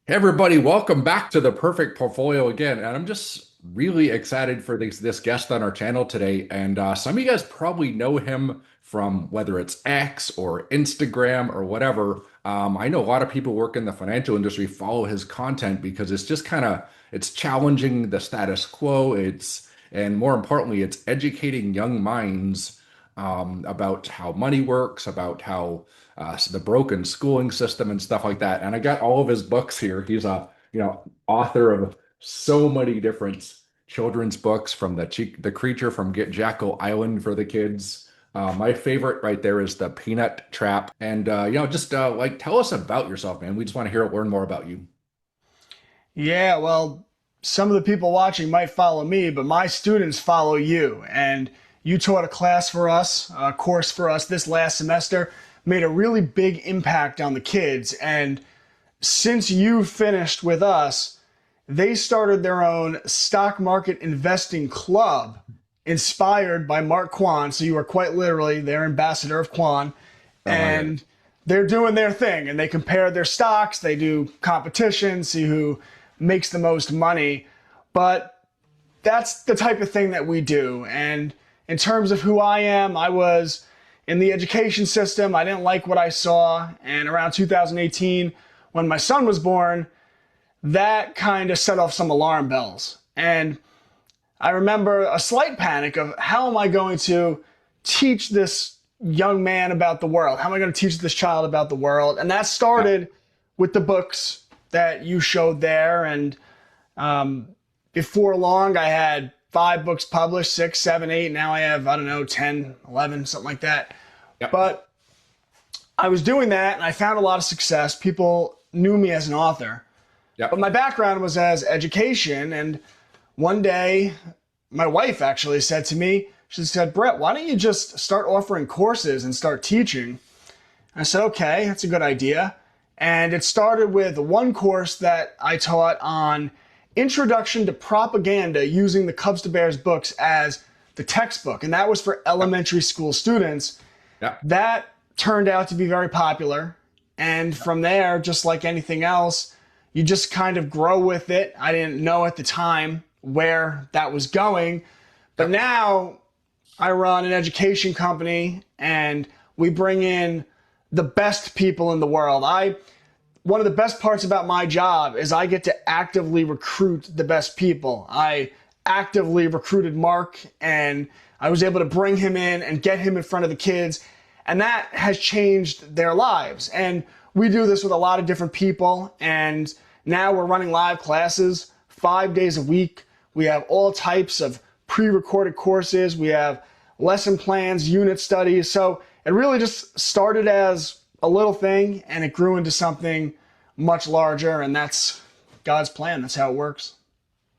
Hey everybody, welcome back to the Perfect Portfolio again. And I'm just really excited for this guest on our channel today. And some of you guys probably know him from whether it's X or Instagram or whatever. I know a lot of people work in the financial industry follow his content because it's just it's challenging the status quo. And more importantly, it's educating young minds about how money works, about how the broken schooling system and stuff like that. And I got all of his books here. He's a author of so many different children's books, from the creature from Get Jackal Island for the kids. My favorite right there is the Peanut Trap. And just like tell us about yourself, man. We just want to learn more about you. Yeah, well, some of the people watching might follow me, but my students follow you. And you taught a class for us, a course for us this last semester, made a really big impact on the kids. And since you finished with us, they started their own stock market investing club inspired by Mark Quann. So you are quite literally their ambassador of Quann. Oh my God. And they're doing their thing and they compare their stocks, they do competition, see who makes the most money. But that's the type of thing that we do. And in terms of who I am, I was in the education system. I didn't like what I saw. And around 2018, when my son was born, that kind of set off some alarm bells. And I remember a slight panic of how am I going to teach this young man about the world? How am I going to teach this child about the world? And that Yeah. started with the books that you showed there. And um, before long, I had 5 books published, six, seven, eight. Now I have, I don't know, 10, 11, something like that. Yep. But I was doing that and I found a lot of success. People knew me as an author. But Yep. my background was as education. And one day, my wife actually said to me, she said, Brett, why don't you just start offering courses and start teaching? I said, okay, that's a good idea. And it started with one course that I taught on introduction to propaganda using the Cubs to Bears books as the textbook. And that was for Yep. elementary school students. Yep. That turned out to be very popular. And from there, just like anything else, you just kind of grow with it. I didn't know at the time where that was going, but Yep. now I run an education company and we bring in the best people in the world. One of the best parts about my job is I get to actively recruit the best people. I actively recruited Mark and I was able to bring him in and get him in front of the kids. And that has changed their lives. And we do this with a lot of different people. And now we're running live classes 5 days a week. We have all types of pre-recorded courses. We have lesson plans, unit studies. So it really just started as a little thing and it grew into something much larger. And that's God's plan. That's how it works.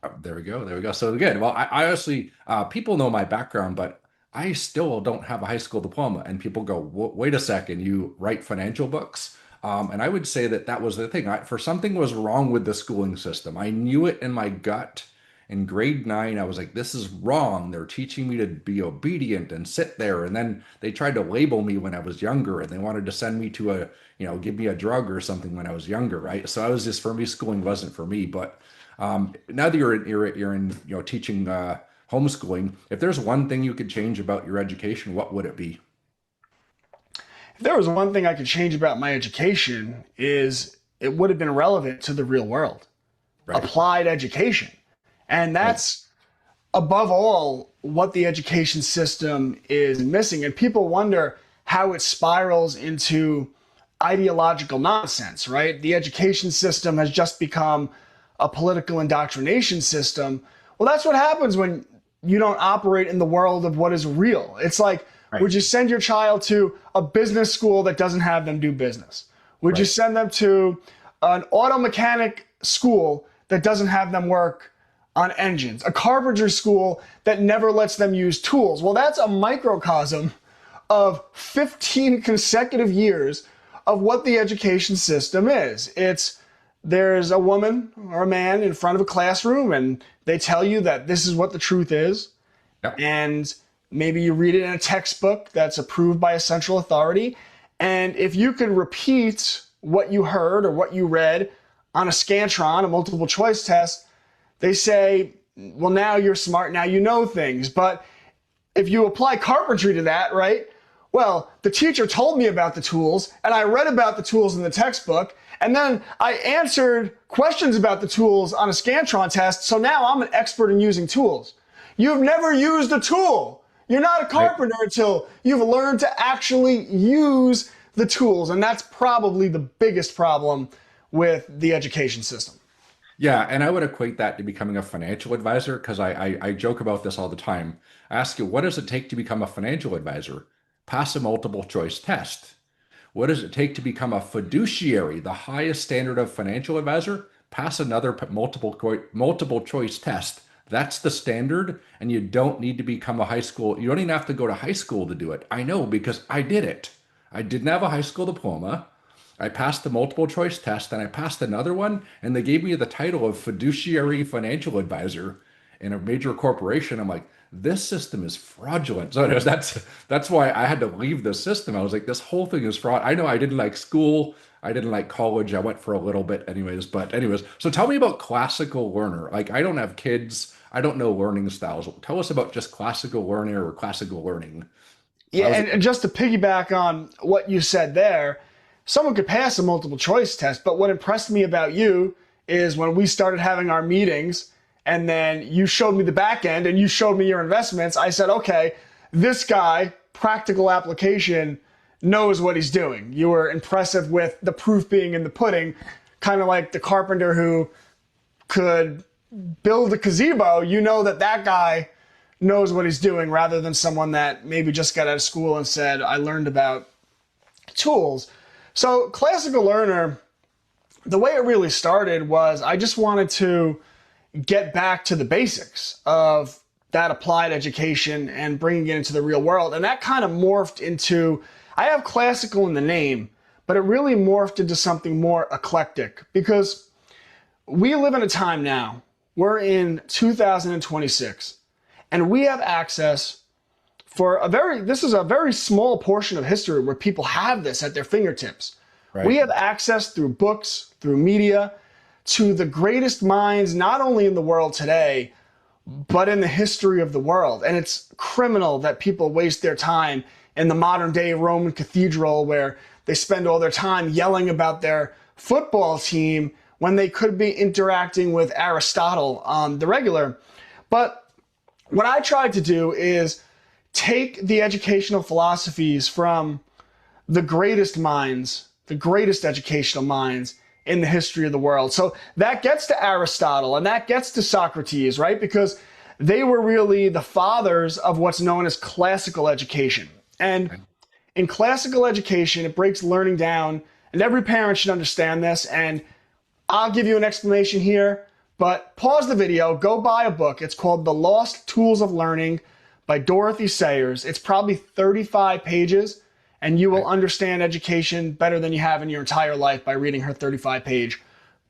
Oh, there we go. There we go. So good. Well, I honestly, people know my background, but I still don't have a high school diploma. And people go, Wait a second, you write financial books?" And I would say that that was the thing. For something was wrong with the schooling system. I knew it in my gut. In grade 9, I was like, this is wrong. They're teaching me to be obedient and sit there. And then they tried to label me when I was younger, and they wanted to send me to give me a drug or something when I was younger, right? So I was just, for me, schooling wasn't for me. But now that you're in teaching homeschooling, if there's one thing you could change about your education, what would it be? If there was one thing I could change about my education is it would have been relevant to the real world. Right, Applied education. And right, that's above all what the education system is missing. And people wonder how it spirals into ideological nonsense, right? The education system has just become a political indoctrination system. Well, that's what happens when you don't operate in the world of what is real. It's like, right, would you send your child to a business school that doesn't have them do business? Would you right, send them to an auto mechanic school that doesn't have them work on engines? A carpentry school that never lets them use tools? Well, that's a microcosm of 15 consecutive years of what the education system is. There's a woman or a man in front of a classroom and they tell you that this is what the truth is. yep, And maybe you read it in a textbook that's approved by a central authority. And if you could repeat what you heard or what you read on a Scantron, a multiple choice test, they say, well, now you're smart, now you know things. But if you apply carpentry to that, right? Well, the teacher told me about the tools, and I read about the tools in the textbook, and then I answered questions about the tools on a Scantron test, so now I'm an expert in using tools. You've never used a tool. You're not a Right. carpenter until you've learned to actually use the tools, and that's probably the biggest problem with the education system. Yeah, and I would equate that to becoming a financial advisor because I joke about this all the time. I ask you, what does it take to become a financial advisor? Pass a multiple choice test. What does it take to become a fiduciary, the highest standard of financial advisor? Pass another multiple choice test. That's the standard, and you don't need to become a high school. You don't even have to go to high school to do it. I know because I did it. I didn't have a high school diploma. I passed the multiple choice test, and I passed another one, and they gave me the title of fiduciary financial advisor in a major corporation. I'm like, this system is fraudulent. So anyways, that's why I had to leave the system. I was like, this whole thing is fraud. I know I didn't like school. I didn't like college. I went for a little bit anyways. But anyways, so tell me about classical learner. Like I don't have kids. I don't know learning styles. Tell us about just classical learner or classical learning. Yeah, How's it? and just to piggyback on what you said there, someone could pass a multiple choice test, but what impressed me about you is when we started having our meetings and then you showed me the back end and you showed me your investments, I said, okay, this guy, practical application, knows what he's doing. You were impressive with the proof being in the pudding, kind of like the carpenter who could build a gazebo. You know that that guy knows what he's doing rather than someone that maybe just got out of school and said, I learned about tools. So classical learner, the way it really started was I just wanted to get back to the basics of that applied education and bringing it into the real world. And that kind of morphed into, I have classical in the name, but it really morphed into something more eclectic because we live in a time now, we're in 2026, and we have access for this is a very small portion of history where people have this at their fingertips. We Right. have access through books, through media, to the greatest minds, not only in the world today, but in the history of the world. And it's criminal that people waste their time in the modern day Roman cathedral where they spend all their time yelling about their football team when they could be interacting with Aristotle on the regular. But what I tried to do is take the educational philosophies from the greatest minds, the greatest educational minds in the history of the world. So that gets to Aristotle and that gets to Socrates, right? Because they were really the fathers of what's known as classical education. And in classical education, it breaks learning down, and every parent should understand this. And I'll give you an explanation here, but pause the video, go buy a book. It's called The Lost Tools of Learning by Dorothy Sayers. It's probably 35 pages, and you will understand education better than you have in your entire life by reading her 35-page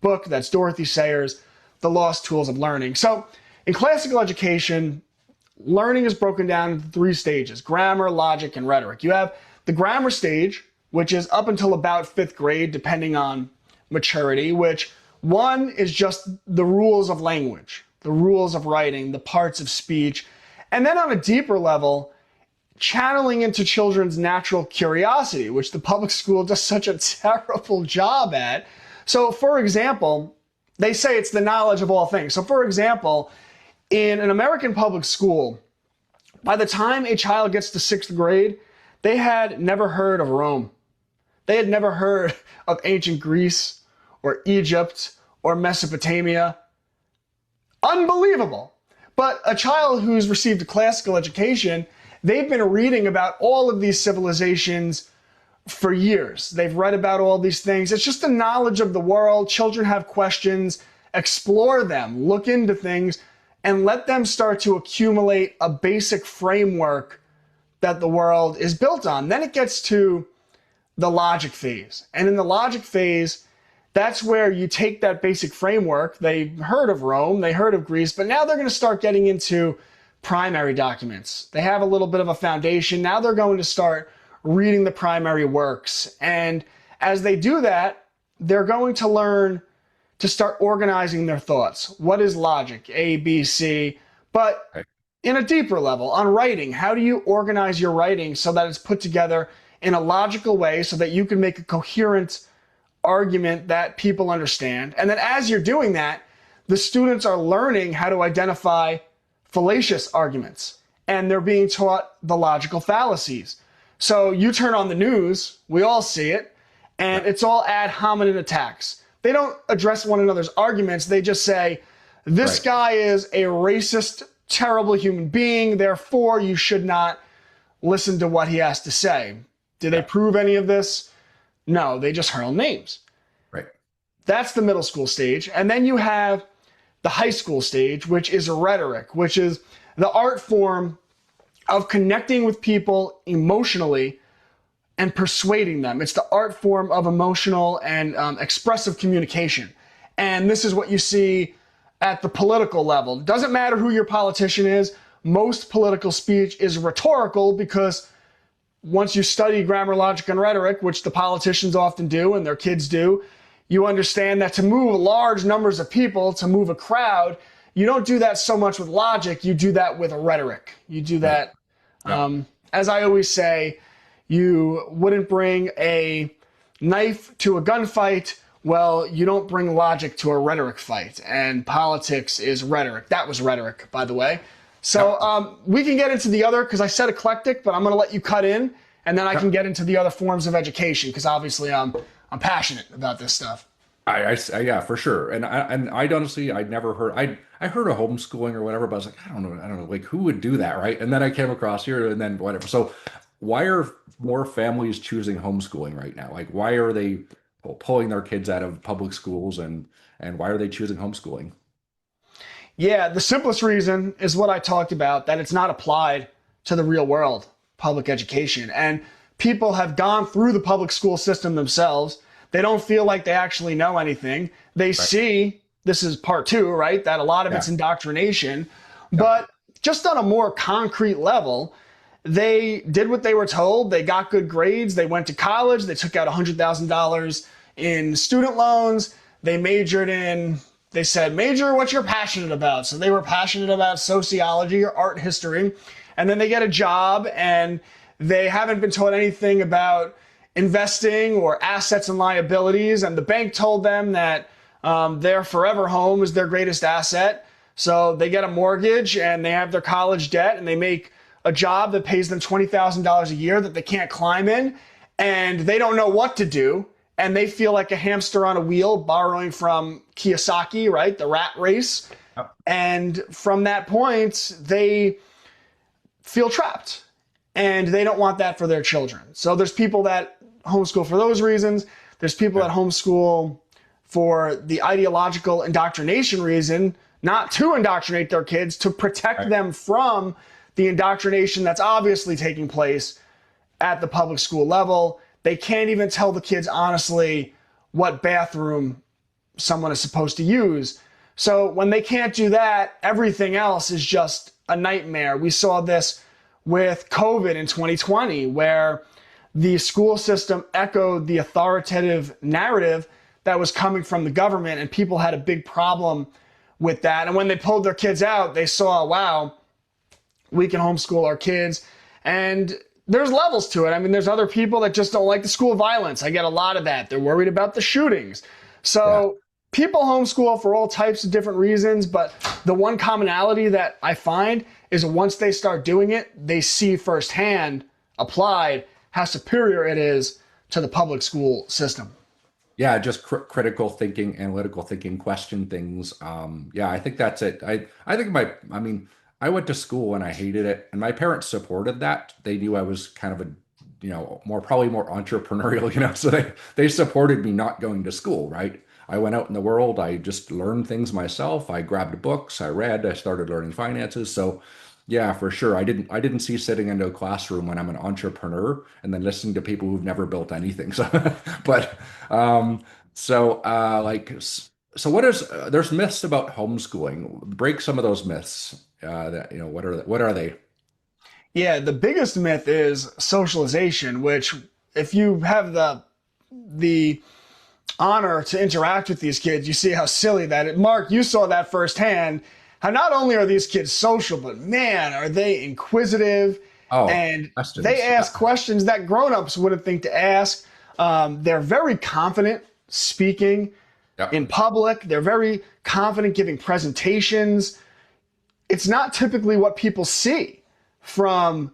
book. That's Dorothy Sayers, The Lost Tools of Learning. So in classical education, learning is broken down into three stages: grammar, logic, and rhetoric. You have the grammar stage, which is up until about fifth grade, depending on maturity, which one is just the rules of language, the rules of writing, the parts of speech. And then on a deeper level, channeling into children's natural curiosity, which the public school does such a terrible job at. So for example, they say it's the knowledge of all things. So for example, in an American public school, by the time a child gets to sixth grade, they had never heard of Rome. They had never heard of ancient Greece or Egypt or Mesopotamia. Unbelievable. But a child who's received a classical education, they've been reading about all of these civilizations for years. They've read about all these things. It's just the knowledge of the world. Children have questions, explore them, look into things, and let them start to accumulate a basic framework that the world is built on. Then it gets to the logic phase. And in the logic phase, that's where you take that basic framework. They heard of Rome, they heard of Greece, but now they're going to start getting into primary documents. They have a little bit of a foundation. Now they're going to start reading the primary works. And as they do that, they're going to learn to start organizing their thoughts. What is logic? A, B, C. But Okay. in a deeper level, on writing, how do you organize your writing so that it's put together in a logical way so that you can make a coherent argument that people understand? And then as you're doing that, the students are learning how to identify fallacious arguments and they're being taught the logical fallacies. So you turn on the news, we all see it, and Yeah. it's all ad hominem attacks. They don't address one another's arguments. They just say, this Right. guy is a racist, terrible human being, therefore you should not listen to what he has to say. Did they Yeah. prove any of this? No, they just hurl names. Right. That's the middle school stage. And then you have the high school stage, which is rhetoric, which is the art form of connecting with people emotionally and persuading them. It's the art form of emotional and expressive communication. And this is what you see at the political level. It doesn't matter who your politician is. Most political speech is rhetorical because once you study grammar, logic, and rhetoric, which the politicians often do and their kids do, you understand that to move large numbers of people, to move a crowd, you don't do that so much with logic, you do that with rhetoric. You do Right. that, Yeah. as I always say, you wouldn't bring a knife to a gunfight. Well, you don't bring logic to a rhetoric fight. And politics is rhetoric. That was rhetoric, by the way. So Yep. we can get into the other, because I said eclectic, but I'm going to let you cut in, and then I can Yep. get into the other forms of education, because obviously I'm passionate about this stuff. Yeah, for sure. And I honestly, I'd never heard, I heard of homeschooling or whatever, but I was like, I don't know, like who would do that, right? And then I came across here and then whatever. So why are more families choosing homeschooling right now? Like why are they pulling their kids out of public schools and why are they choosing homeschooling? Yeah, the simplest reason is what I talked about, that it's not applied to the real world, public education. And people have gone through the public school system themselves. They don't feel like they actually know anything. They Right. see, this is part two, right? That a lot of Yeah. it's indoctrination. Yeah. But just on a more concrete level, they did what they were told. They got good grades. They went to college. They took out $100,000 in student loans. They majored in, they said, major what you're passionate about. So they were passionate about sociology or art history. And then they get a job and they haven't been taught anything about investing or assets and liabilities. And the bank told them that their forever home is their greatest asset. So they get a mortgage and they have their college debt and they make a job that pays them $20,000 a year that they can't climb in, and they don't know what to do, and they feel like a hamster on a wheel, borrowing from Kiyosaki, right? The rat race. Yeah. And from that point, they feel trapped, and they don't want that for their children. So there's people that homeschool for those reasons. There's people Yeah. that homeschool for the ideological indoctrination reason, not to indoctrinate their kids, to protect Right. them from the indoctrination that's obviously taking place at the public school level. They can't even tell the kids honestly what bathroom someone is supposed to use. So when they can't do that, everything else is just a nightmare. We saw this with COVID in 2020, where the school system echoed the authoritative narrative that was coming from the government, and people had a big problem with that. And when they pulled their kids out, they saw, wow, we can homeschool our kids. And there's levels to it. I mean, there's other people that just don't like the school violence. I get a lot of that. They're worried about the shootings. Yeah. So people homeschool for all types of different reasons, but the one commonality that I find is once they start doing it, they see firsthand applied how superior it is to the public school system. Yeah, just critical thinking, analytical thinking, question things. Yeah, I think that's it. I think I mean, I went to school and I hated it, and my parents supported that. They knew I was kind of a, probably more entrepreneurial, so they supported me not going to school, right? I went out in the world, I just learned things myself. I grabbed books, I read, I started learning finances. So yeah, for sure. I didn't see sitting into a classroom when I'm an entrepreneur and then listening to people who've never built anything. So but so what is there's myths about homeschooling. Break some of those myths. That what are they? Yeah, the biggest myth is socialization, which if you have the honor to interact with these kids. You see how silly that is. Mark, you saw that firsthand. How not only are these kids social, but man, are they inquisitive, Oh, and they questions. ask questions that grown-ups wouldn't think to ask. They're very confident speaking in Yep. public. They're very confident giving presentations. It's not typically what people see from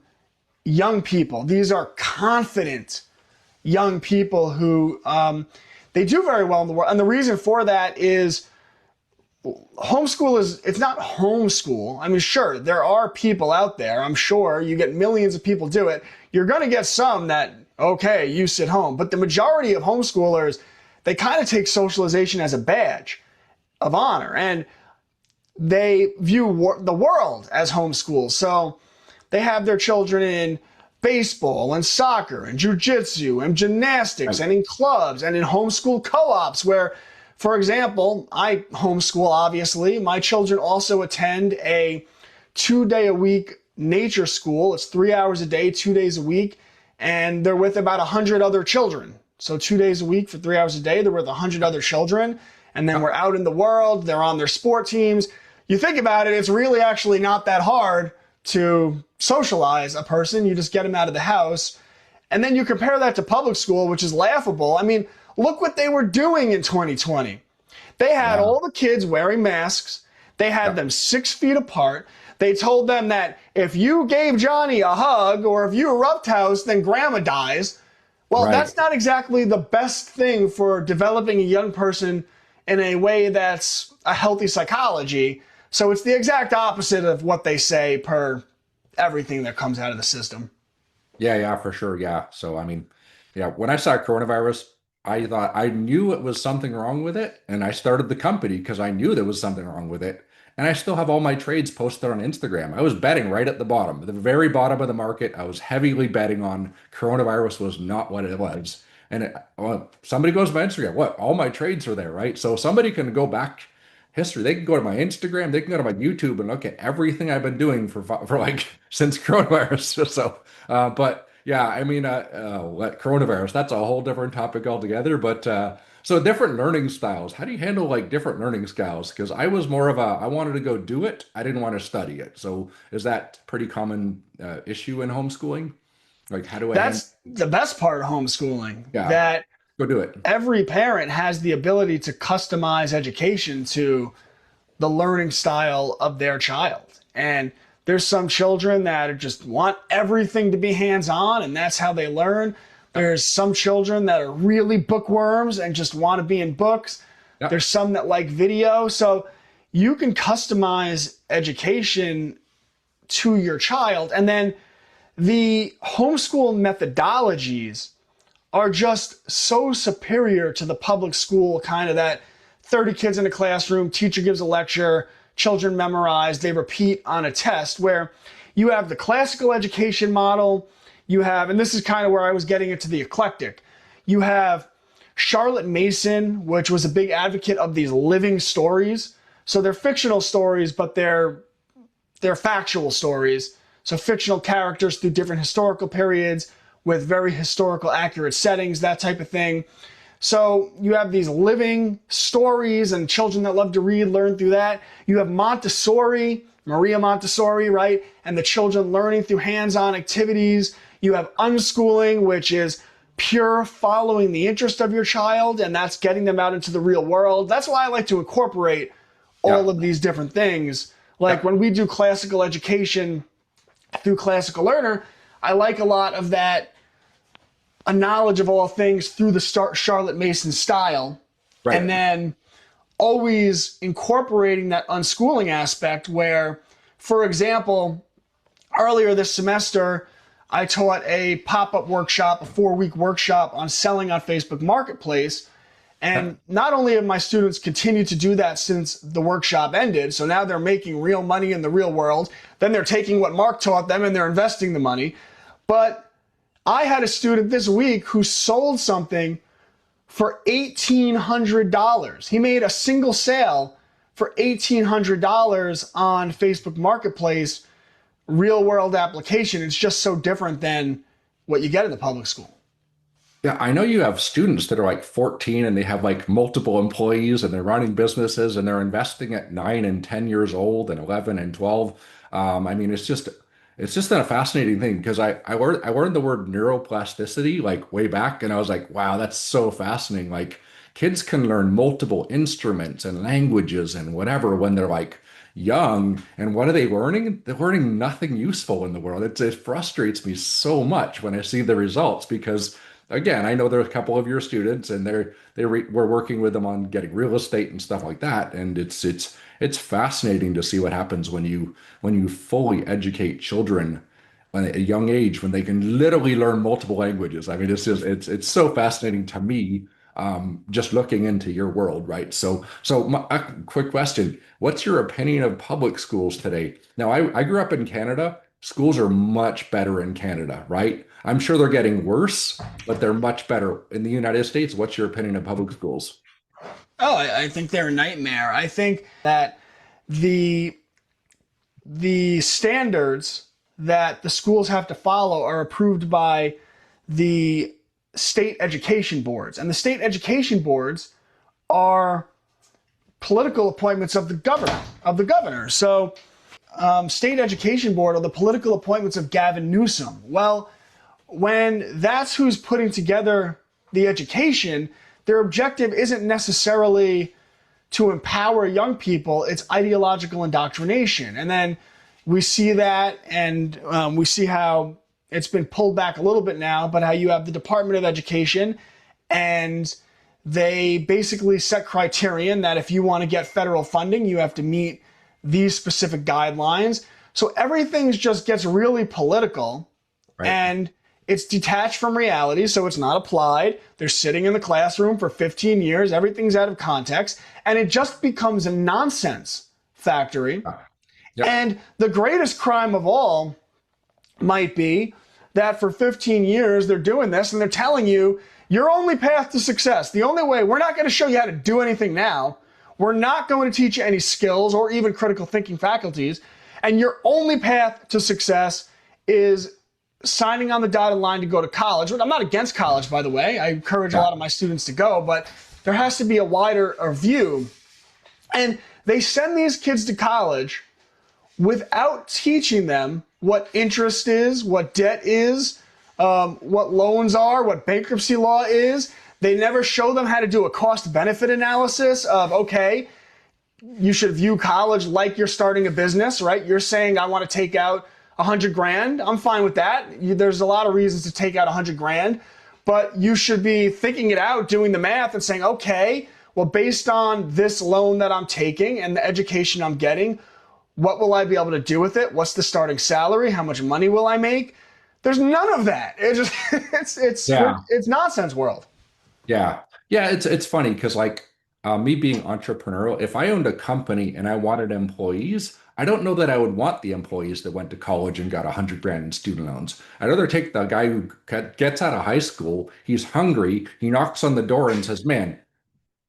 young people. These are confident young people who they do very well in the world. And the reason for that is homeschool is, it's not homeschool. I mean, sure, there are people out there. I'm sure you get millions of people do it. You're going to get some that, okay, you sit home. But the majority of homeschoolers, they kind of take socialization as a badge of honor. And they view the world as homeschool. So they have their children in baseball and soccer and jujitsu and gymnastics Right. and in clubs and in homeschool co-ops where, for example, I homeschool, obviously. My children also attend a 2-day a week nature school. It's 3 hours a day, 2 days a week, and they're with about 100 other children. So 2 days a week for 3 hours a day, they're with 100 other children. And then we're out in the world, they're on their sport teams. You think about it, it's really actually not that hard to socialize a person. You just get them out of the house. And then you compare that to public school, which is laughable. I mean, look what they were doing in 2020. They had Yeah. all the kids wearing masks. They had Yep. them 6 feet apart. They told them that if you gave Johnny a hug or if you roughhouse, then grandma dies. Well, Right. that's not exactly the best thing for developing a young person in a way that's a healthy psychology. So it's the exact opposite of what they say per everything that comes out of the system. Yeah, yeah, for sure. Yeah. So, I mean, yeah, when I saw coronavirus, I thought I knew it was something wrong with it. And I started the company because I knew there was something wrong with it. And I still have all my trades posted on Instagram. I was betting right at the bottom, the very bottom of the market. I was heavily betting on coronavirus was not what it was. And well, somebody goes to my Instagram, what? All my trades are there, right? So somebody can go back history. They can go to my Instagram, they can go to my YouTube and look at everything I've been doing for like since coronavirus. So, but yeah, I mean, coronavirus, that's a whole different topic altogether. But so different learning styles. How do you handle like different learning styles? Because I was more of a, I wanted to go do it. I didn't want to study it. So is that pretty common issue in homeschooling? Like, how do I handle? That's the best part of homeschooling, Yeah, that go do it. every parent has the ability to customize education to the learning style of their child. And there's some children that just want everything to be hands on, and that's how they learn. Yep, There's some children that are really bookworms and just want to be in books. yep, There's some that like video. So you can customize education to your child. And then the homeschool methodologies are just so superior to the public school, kind of that 30 kids in a classroom, teacher gives a lecture, children memorize, they repeat on a test, where you have the classical education model, you have, and this is kind of where I was getting into the eclectic, you have Charlotte Mason, which was a big advocate of these living stories. So they're fictional stories, but they're factual stories. So fictional characters through different historical periods with very historical accurate settings, that type of thing. So you have these living stories and children that love to read, learn through that. You have Montessori, Maria Montessori, right? And the children learning through hands-on activities. You have unschooling, which is pure following the interest of your child, and that's getting them out into the real world. That's why I like to incorporate yeah, all of these different things. Like yep, when we do classical education through Classical Learner, I like a lot of that, a knowledge of all things through the Charlotte Mason style, right. and then always incorporating that unschooling aspect where, for example, earlier this semester, I taught a pop-up workshop, a 4-week workshop on selling on Facebook Marketplace. And not only have my students continued to do that since the workshop ended, so now they're making real money in the real world, then they're taking what Mark taught them and they're investing the money, but I had a student this week who sold something for $1,800. He made a single sale for $1,800 on Facebook Marketplace, real world application. It's just so different than what you get in the public school. Yeah, I know you have students that are like 14 and they have like multiple employees and they're running businesses and they're investing at 9 and 10 years old and 11 and 12. I mean, it's just a fascinating thing because I learned the word neuroplasticity like way back and I was like, wow, that's so fascinating. Like kids can learn multiple instruments and languages and whatever when they're like young. And what are they learning? They're learning nothing useful in the world. It frustrates me so much when I see the results because again, I know there are a couple of your students, and we're working with them on getting real estate and stuff like that. And it's fascinating to see what happens when you fully educate children at a young age when they can literally learn multiple languages. I mean, it's so fascinating to me. Just looking into your world, right? A quick question: what's your opinion of public schools today? Now, I grew up in Canada. Schools are much better in Canada, right? I'm sure they're getting worse, but they're much better in the United States. What's your opinion of public schools? Oh, I think they're a nightmare. I think that the the standards that the schools have to follow are approved by the state education boards, and the state education boards are political appointments of the governor. So, state education board are the political appointments of Gavin Newsom. Well, when that's who's putting together the education, their objective isn't necessarily to empower young people, it's ideological indoctrination. And then we see that, and we see how it's been pulled back a little bit now, but how you have the Department of Education, and they basically set criterion that if you want to get federal funding, you have to meet these specific guidelines. So everything just gets really political, Right. and it's detached from reality, so it's not applied. They're sitting in the classroom for 15 years, everything's out of context, and it just becomes a nonsense factory. Yep. And the greatest crime of all might be that for 15 years they're doing this and they're telling you your only path to success, the only way, we're not going to show you how to do anything now. We're not going to teach you any skills or even critical thinking faculties. And your only path to success is signing on the dotted line to go to college. I'm not against college, by the way. I encourage a Yeah. lot of my students to go, but there has to be a wider view. And they send these kids to college without teaching them what interest is, what debt is, what loans are, what bankruptcy law is. They never show them how to do a cost benefit analysis of, okay, you should view college like you're starting a business, right? You're saying, I want to take out 100 grand. I'm fine with that. There's a lot of reasons to take out 100 grand, but you should be thinking it out, doing the math and saying, okay, well, based on this loan that I'm taking and the education I'm getting, what will I be able to do with it? What's the starting salary? How much money will I make? There's none of that. It just Yeah. it's nonsense world. Yeah. Yeah, it's funny because like me being entrepreneurial, if I owned a company and I wanted employees, I don't know that I would want the employees that went to college and got 100 grand in student loans. I'd rather take the guy who gets out of high school, he's hungry, he knocks on the door and says, "Man,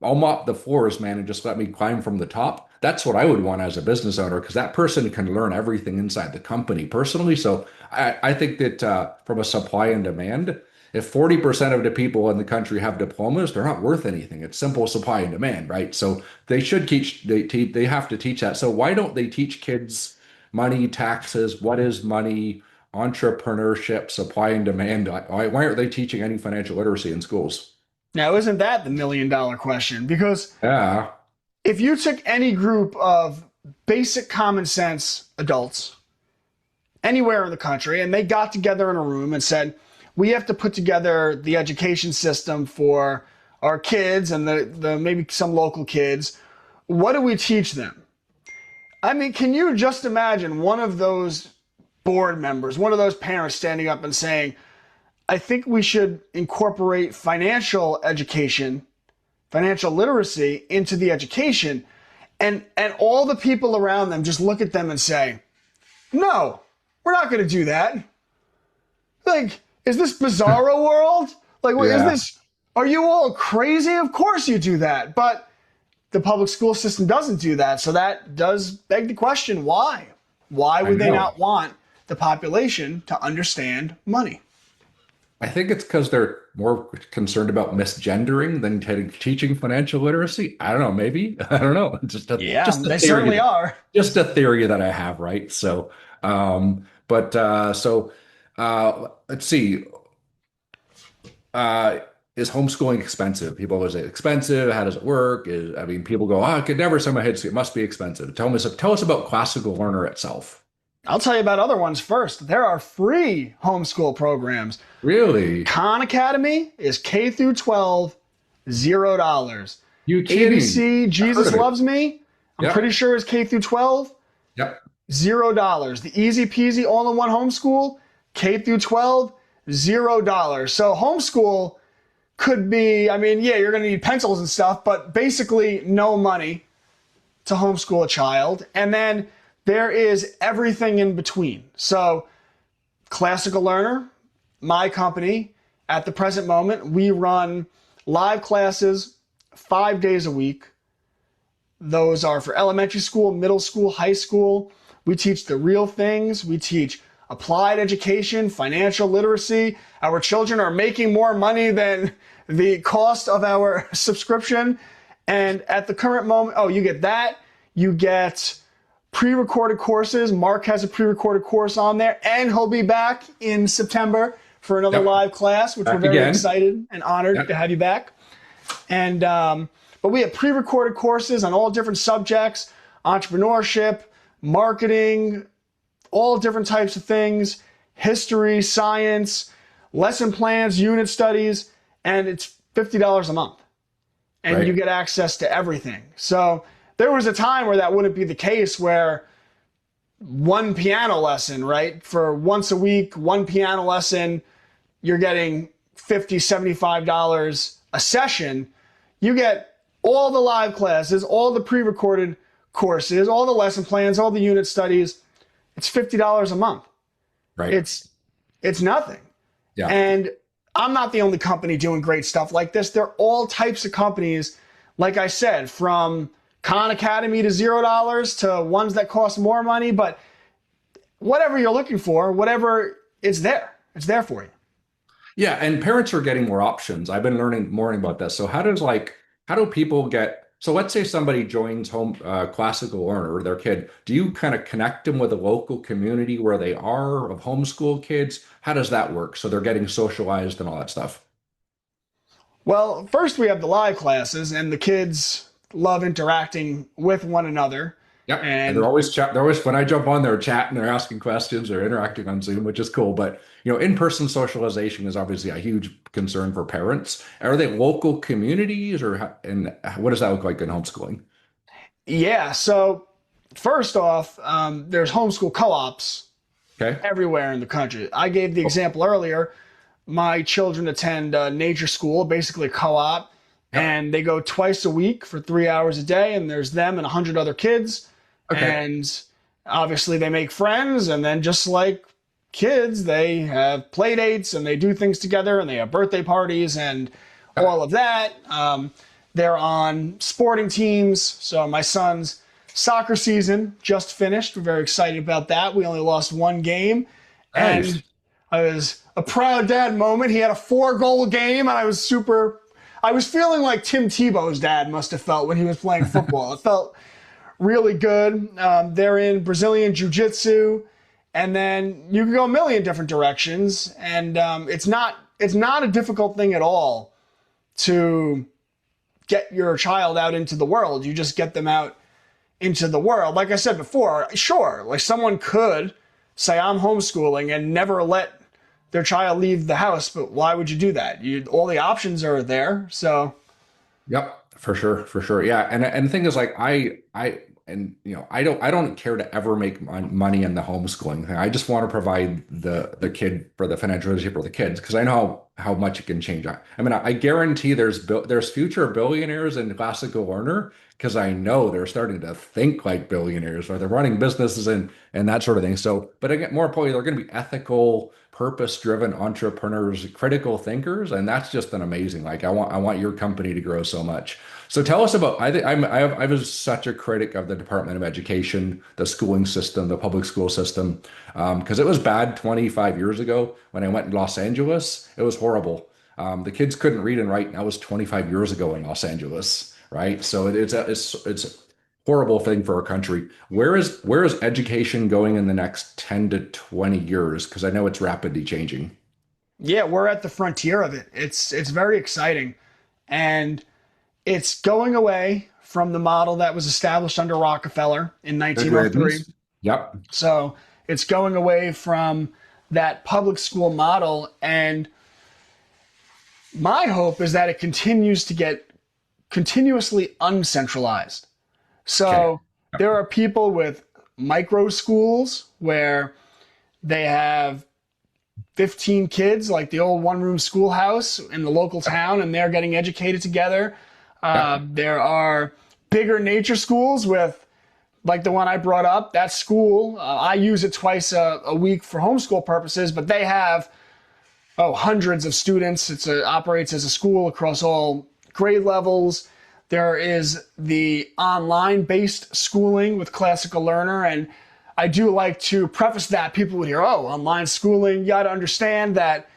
I'll mop the floors, man, and just let me climb from the top." That's what I would want as a business owner because that person can learn everything inside the company personally. So I think that from a supply and demand, if 40% of the people in the country have diplomas, they're not worth anything. It's simple supply and demand, right? So they should they have to teach that. So why don't they teach kids money, taxes, what is money, entrepreneurship, supply and demand? Why aren't they teaching any financial literacy in schools? Now, isn't that the $1 million question? Because Yeah. if you took any group of basic common sense adults anywhere in the country and they got together in a room and said, we have to put together the education system for our kids and the maybe some local kids, what do we teach them? I mean, can you just imagine one of those board members, one of those parents standing up and saying, I think we should incorporate financial education, financial literacy into the education, and all the people around them just look at them and say, no, we're not going to do that. Like, is this bizarro world? Like, what is Yeah. this? Are you all crazy? Of course you do that. But the public school system doesn't do that. So that does beg the question, why? Why I would they know. not want the population to understand money? I think it's because they're more concerned about misgendering than teaching financial literacy. I don't know, maybe. I don't know. Yeah, Just a they theory certainly that are. I have, right? So, but let's see. Uh, is homeschooling expensive? People always say expensive. How does it work? I mean, people go, "Oh, I could never send my kids. It must be expensive." Tell us about Classical Learner itself. I'll tell you about other ones first. There are free homeschool programs. Really? Khan Academy is K through 12, $0. You kidding? ABC I've heard Jesus of it. Loves Me, I'm Yep. pretty sure is K through 12, Yep. $0. The Easy Peasy All-in-One Homeschool, K through 12, $0. So homeschool could be, I mean, yeah, you're going to need pencils and stuff, but basically no money to homeschool a child. And then there is everything in between. So Classical Learner, my company, at the present moment, we run live classes 5 days a week. Those are for elementary school, middle school, high school. We teach the real things. We teach applied education, financial literacy. Our children are making more money than the cost of our subscription. And at the current moment, oh, you get that. You get pre-recorded courses. Mark has a pre-recorded course on there, and he'll be back in September for another Yep. live class, which we're Back very again. excited and honored to Yep. have you back. And but we have pre-recorded courses on all different subjects: entrepreneurship, marketing, all different types of things, history, science, lesson plans, unit studies, and it's $50 a month. And you Right. get access to everything. So there was a time where that wouldn't be the case, where one piano lesson, right? For once a week, one piano lesson, you're getting $50, $75 a session. You get all the live classes, all the pre-recorded courses, all the lesson plans, all the unit studies. It's $50 a month. Right. It's it's nothing. Yeah. And I'm not the only company doing great stuff like this. There are all types of companies, like I said, from Khan Academy to $0 to ones that cost more money. But whatever you're looking for, whatever it's there. It's there for you. Yeah, and parents are getting more options. I've been learning more about this. So how do people get so let's say somebody joins home classical learner, their kid. Do you kind of connect them with a local community where they are of homeschool kids? How does that work? So they're getting socialized and all that stuff. Well, first we have the live classes, and the kids love interacting with one another. Yep. And And they're always when I jump on, they're chatting, they're asking questions, they're interacting on Zoom, which is cool. But in-person socialization is obviously a huge concern for parents. Are they local communities and what does that look like in homeschooling? yeah, so first off, there's homeschool co-ops Okay. everywhere in the country. I gave the example earlier. My children attend nature school, basically a co-op, Yep. and they go twice a week for 3 hours a day. And there's them and 100 other kids, Okay. and obviously they make friends. And then just like kids, they have play dates and they do things together, and they have birthday parties and Yep. all of that. They're on sporting teams. So my son's soccer season just finished. We're very excited about that. We only lost one game, Nice. and I was a proud dad moment. He had a 4 goal game, and I was super. I was feeling like Tim Tebow's dad must have felt when he was playing football. It felt really good. They're in Brazilian Jiu Jitsu, and then you can go a million different directions. And it's not a difficult thing at all to get your child out into the world. You just get them out into the world. Like I said before, sure, like someone could say I'm homeschooling and never let their child leave the house, but why would you do that? All the options are there. So Yep, for sure, for sure. Yeah, and the thing is, like, I don't care to ever make money in the homeschooling thing. I just want to provide the kid for the financial literacy for the kids because I know how much it can change. I mean, I guarantee there's future billionaires in classical learner because I know they're starting to think like billionaires or they're running businesses and that sort of thing. So, but again, more importantly, they're going to be ethical, purpose-driven entrepreneurs, critical thinkers, and that's just an amazing. Like, I want your company to grow so much. So tell us about, I think I was such a critic of the Department of Education, the schooling system, the public school system, because it was bad 25 years ago when I went in Los Angeles. It was horrible. The kids couldn't read and write, and that was 25 years ago in Los Angeles, right? So it's a horrible thing for our country. Where is education going in the next 10 to 20 years? Because I know it's rapidly changing. Yeah, we're at the frontier of it. It's very exciting. And it's going away from the model that was established under Rockefeller in Good 1903. riddance. Yep. So it's going away from that public school model. And my hope is that it continues to get continuously uncentralized. Okay. So there are people with micro schools where they have 15 kids, like the old one room schoolhouse in the local town, and they're getting educated together. Yep. There are bigger nature schools with, like the one I brought up, that school. I use it twice a week for homeschool purposes, but they have, hundreds of students. Operates as a school across all grade levels. There is the online based schooling with Classical Learner. And I do like to preface that. People would hear, oh, online schooling. You got to understand that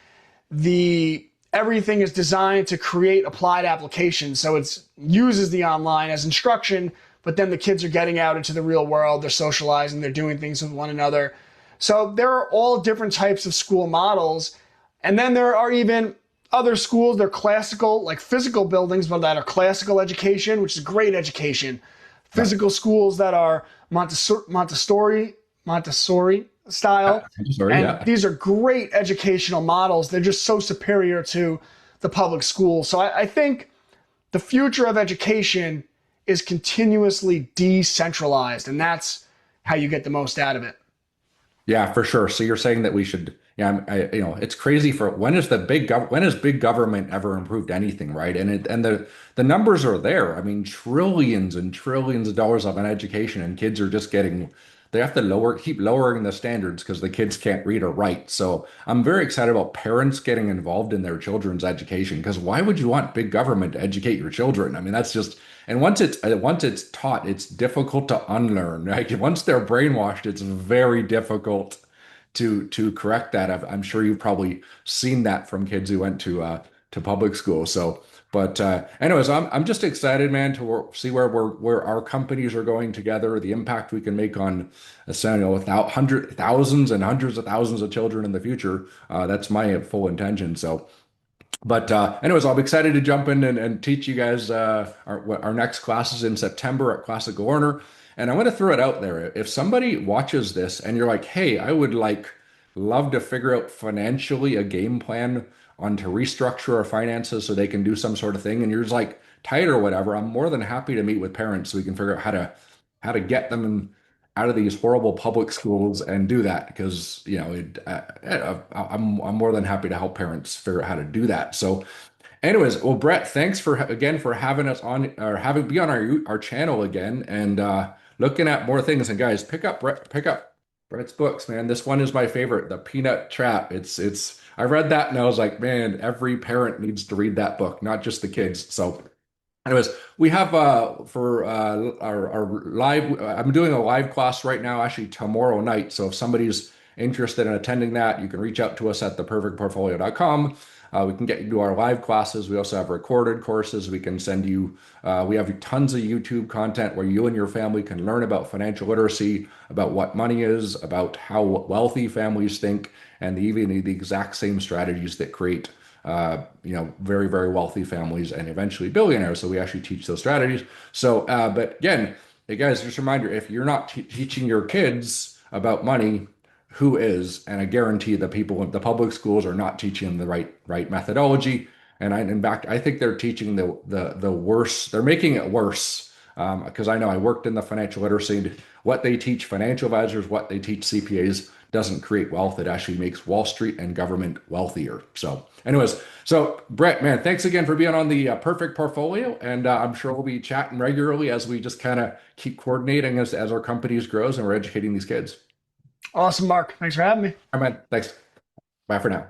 the everything is designed to create applied applications. So it uses the online as instruction, but then the kids are getting out into the real world. They're socializing. They're doing things with one another. So there are all different types of school models. And then there are even other schools, they're classical, like physical buildings, but that are classical education, which is great education. Yep. Physical schools that are Montessori style. Sorry. And Yeah. these are great educational models. They're just so superior to the public school. So I think the future of education is continuously decentralized, and that's how you get the most out of it. Yeah, for sure. So you're saying that we should, yeah, it's crazy for when has big government ever improved anything, right? And the numbers are there. I mean, trillions and trillions of dollars of an education, and kids are just getting, they have to keep lowering the standards because the kids can't read or write. So I'm very excited about parents getting involved in their children's education because why would you want big government to educate your children? I mean, that's just, and once it's taught, it's difficult to unlearn. Right? Once they're brainwashed, it's very difficult to correct that. I'm sure you've probably seen that from kids who went to public school. So, but anyways, I'm just excited, man, to see where our companies are going together, the impact we can make on, without thousands and hundreds of thousands of children in the future. That's my full intention. So. But anyways, I'll be excited to jump in and teach you guys our next classes in September at Classical Learner. And I'm going to throw it out there. If somebody watches this and you're like, hey, I would love to figure out financially a game plan on to restructure our finances so they can do some sort of thing, and you're just like tight or whatever, I'm more than happy to meet with parents so we can figure out how to get them out of these horrible public schools and do that because I'm more than happy to help parents figure out how to do that. So, anyways, well, Brett, thanks for having us on or having be on our channel again and looking at more things. And guys, pick up Brett's books, man. This one is my favorite, The Peanut Trap. It's I read that and I was like, man, every parent needs to read that book, not just the kids. So. Anyways, we have for our live, I'm doing a live class right now, actually tomorrow night. So if somebody's interested in attending that, you can reach out to us at theperfectportfolio.com. We can get you to our live classes. We also have recorded courses. We can send you, we have tons of YouTube content where you and your family can learn about financial literacy, about what money is, about how wealthy families think, and even the exact same strategies that create very, very wealthy families and eventually billionaires. So we actually teach those strategies. So, but again, hey guys, just a reminder, if you're not teaching your kids about money, who is? And I guarantee the people in the public schools are not teaching them the right methodology. And in fact, I think they're teaching the worse. They're making it worse because I know I worked in the financial literacy. What they teach financial advisors, what they teach CPAs doesn't create wealth. It actually makes Wall Street and government wealthier. So, anyways, so Brett, man, thanks again for being on the Perfect Portfolio, and I'm sure we'll be chatting regularly as we just kind of keep coordinating as our companies grows and we're educating these kids. Awesome, Mark. Thanks for having me. All right, man, thanks. Bye for now.